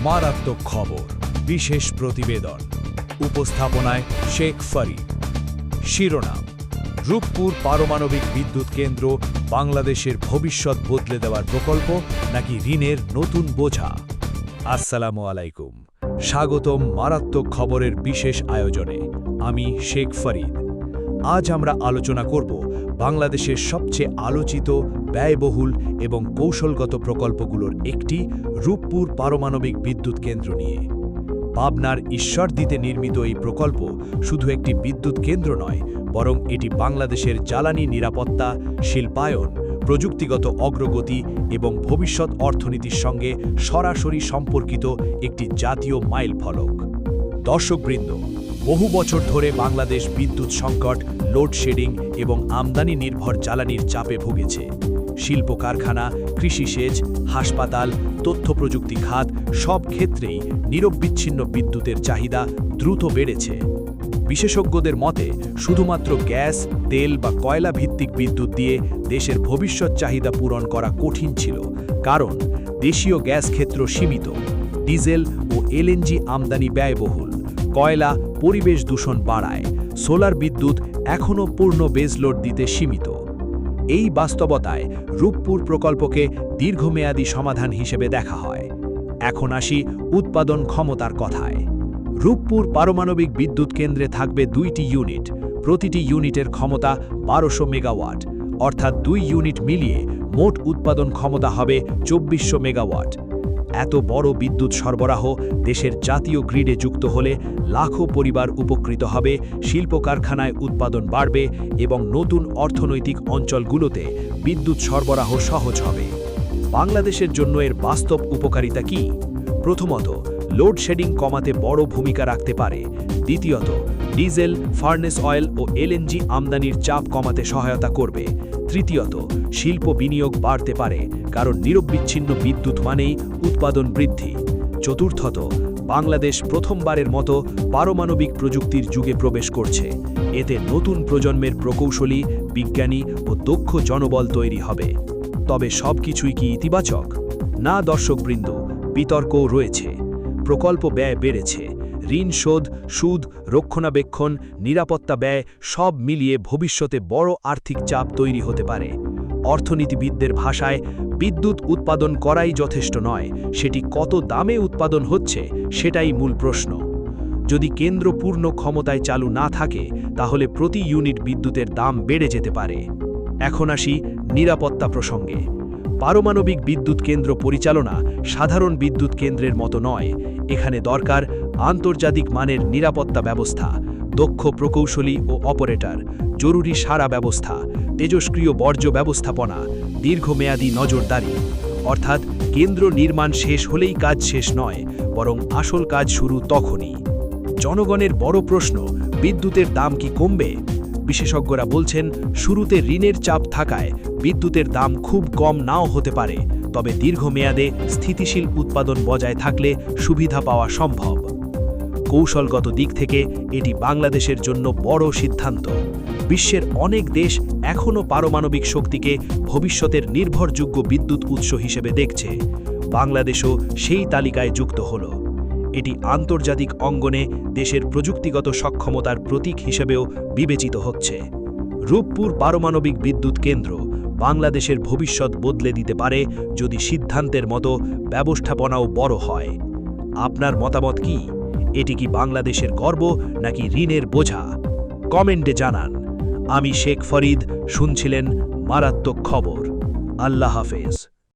মারাত্মক খবর বিশেষ প্রতিবেদন উপস্থাপনায় শেখ ফরিদ। শিরোনাম: রূপপুর পারমাণবিক বিদ্যুৎ কেন্দ্র বাংলাদেশের ভবিষ্যৎ বদলে দেওয়ার প্রকল্প নাকি ঋণের নতুন বোঝা। আসসালামু আলাইকুম, স্বাগতম মারাত্মক খবরের বিশেষ আয়োজনে। আমি শেখ ফরিদ। আজ আমরা আলোচনা করব বাংলাদেশের সবচেয়ে আলোচিত, ব্যয়বহুল এবং কৌশলগত প্রকল্পগুলোর একটি রূপপুর পারমাণবিক বিদ্যুৎ কেন্দ্র নিয়ে। পাবনার ঈশ্বরদীতে নির্মিত এই প্রকল্প শুধু একটি বিদ্যুৎ কেন্দ্র নয়, বরং এটি বাংলাদেশের জ্বালানি নিরাপত্তা, শিল্পায়ন, প্রযুক্তিগত অগ্রগতি এবং ভবিষ্যৎ অর্থনীতির সঙ্গে সরাসরি সম্পর্কিত একটি জাতীয় মাইলফলক। দর্শকবৃন্দ, বহু বছর ধরে বাংলাদেশ বিদ্যুৎ সংকট, লোডশেডিং এবং আমদানি নির্ভর জ্বালানির চাপে ভুগেছে। শিল্প কারখানা, কৃষি সেচ, হাসপাতাল, তথ্য প্রযুক্তি খাত সব ক্ষেত্রেই নিরবচ্ছিন্ন বিদ্যুতের চাহিদা দ্রুত বেড়েছে। বিশেষজ্ঞদের মতে শুধুমাত্র গ্যাস, তেল বা কয়লা ভিত্তিক বিদ্যুৎ দিয়ে দেশের ভবিষ্যৎ চাহিদা পূরণ করা কঠিন ছিল, কারণ দেশীয় গ্যাস ক্ষেত্র সীমিত, ডিজেল ও এলএনজি আমদানি ব্যয়বহুল, কয়লা পরিবেশ দূষণ বাড়ায়, সোলার বিদ্যুৎ এখনও পূর্ণ বেজলোড দিতে সীমিত। এই বাস্তবতায় রূপপুর প্রকল্পকে দীর্ঘমেয়াদী সমাধান হিসেবে দেখা হয়। এখন আসি উৎপাদন ক্ষমতার কথায়। রূপপুর পারমাণবিক বিদ্যুৎ কেন্দ্রে থাকবে 2টি ইউনিট। প্রতিটি ইউনিটের ক্ষমতা 1200 মেগাওয়াট, অর্থাৎ 2 ইউনিট মিলিয়ে মোট উৎপাদন ক্ষমতা হবে 2400 মেগাওয়াট। এত বড় বিদ্যুৎ সরবরাহ দেশের জাতীয় গ্রিডে যুক্ত হলে লাখো পরিবার উপকৃত হবে, শিল্প কারখানায় উৎপাদন বাড়বে এবং নতুন অর্থনৈতিক অঞ্চলগুলোতে বিদ্যুৎ সরবরাহ সহজ হবে। বাংলাদেশের জন্য এর বাস্তব উপকারিতা কি? প্রথমত, লোডশেডিং কমাতে বড় ভূমিকা রাখতে পারে। দ্বিতীয়ত, ডিজেল, ফার্নেস অয়েল ও এলএনজি আমদানির চাপ কমাতে সহায়তা করবে। তৃতীয়ত, শিল্প বিনিয়োগ বাড়তে পারে, কারণ নিরবচ্ছিন্ন বিদ্যুৎ মানেই উৎপাদন বৃদ্ধি। চতুর্থত, বাংলাদেশ প্রথমবারের মতো পারমাণবিক প্রযুক্তির যুগে প্রবেশ করছে। এতে নতুন প্রজন্মের প্রকৌশলী, বিজ্ঞানী ও দক্ষ জনবল তৈরি হবে। তবে সবকিছুই কি ইতিবাচক? না দর্শকবৃন্দ, বিতর্কও রয়েছে। প্রকল্প ব্যয় বেড়েছে, ঋণ শোধ, সুদ, রক্ষণাবেক্ষণ, নিরাপত্তা ব্যয় সব মিলিয়ে ভবিষ্যতে বড় আর্থিক চাপ তৈরি হতে পারে। অর্থনীতিবিদদের ভাষায় বিদ্যুৎ উৎপাদন করাই যথেষ্ট নয়, সেটি কত দামে উৎপাদন হচ্ছে সেটাই মূল প্রশ্ন। যদি কেন্দ্র পূর্ণ ক্ষমতায় চালু না থাকে, তাহলে প্রতি ইউনিট বিদ্যুতের দাম বেড়ে যেতে পারে। এখন আসি নিরাপত্তা প্রসঙ্গে। পারমাণবিক বিদ্যুৎ কেন্দ্র পরিচালনা সাধারণ বিদ্যুৎ কেন্দ্রের মতো নয়। এখানে দরকার আন্তর্জাতিক মানের নিরাপত্তা ব্যবস্থা, দক্ষ প্রকৌশলী ও অপারেটর, জরুরি সাড়া ব্যবস্থা, তেজস্ক্রিয় বর্জ্য ব্যবস্থাপনা, দীর্ঘমেয়াদী নজরদারি। অর্থাৎ কেন্দ্র নির্মাণ শেষ হলেই কাজ শেষ নয়, বরং আসল কাজ শুরু তখনই। জনগণের বড় প্রশ্ন, বিদ্যুতের দাম কি কমবে? বিশেষজ্ঞরা বলছেন শুরুতে ঋণের চাপ থাকায় বিদ্যুতের দাম খুব কম নাও হতে পারে, তবে দীর্ঘমেয়াদে স্থিতিশীল উৎপাদন বজায় থাকলে সুবিধা পাওয়া সম্ভব। কৌশলগত দিক থেকে এটি বাংলাদেশের জন্য বড় সিদ্ধান্ত। বিশ্বের অনেক দেশ এখনও পারমাণবিক শক্তিকে ভবিষ্যতের নির্ভরযোগ্য বিদ্যুৎ উৎস হিসেবে দেখছে। বাংলাদেশও সেই তালিকায় যুক্ত হল। এটি আন্তর্জাতিক অঙ্গনে দেশের প্রযুক্তিগত সক্ষমতার প্রতীক হিসেবেও বিবেচিত হচ্ছে। রূপপুর পারমাণবিক বিদ্যুৎ কেন্দ্র বাংলাদেশের ভবিষ্যৎ বদলে দিতে পারে, যদি সিদ্ধান্তের মতো ব্যবস্থাপনাও বড় হয়। আপনার মতামত কি? এটি কি বাংলাদেশের গর্ব নাকি ঋণের বোঝা? কমেন্টে জানান। আমি শেখ ফরিদ, শুনছিলেন মারাত্মক খবর। আল্লাহ হাফেজ।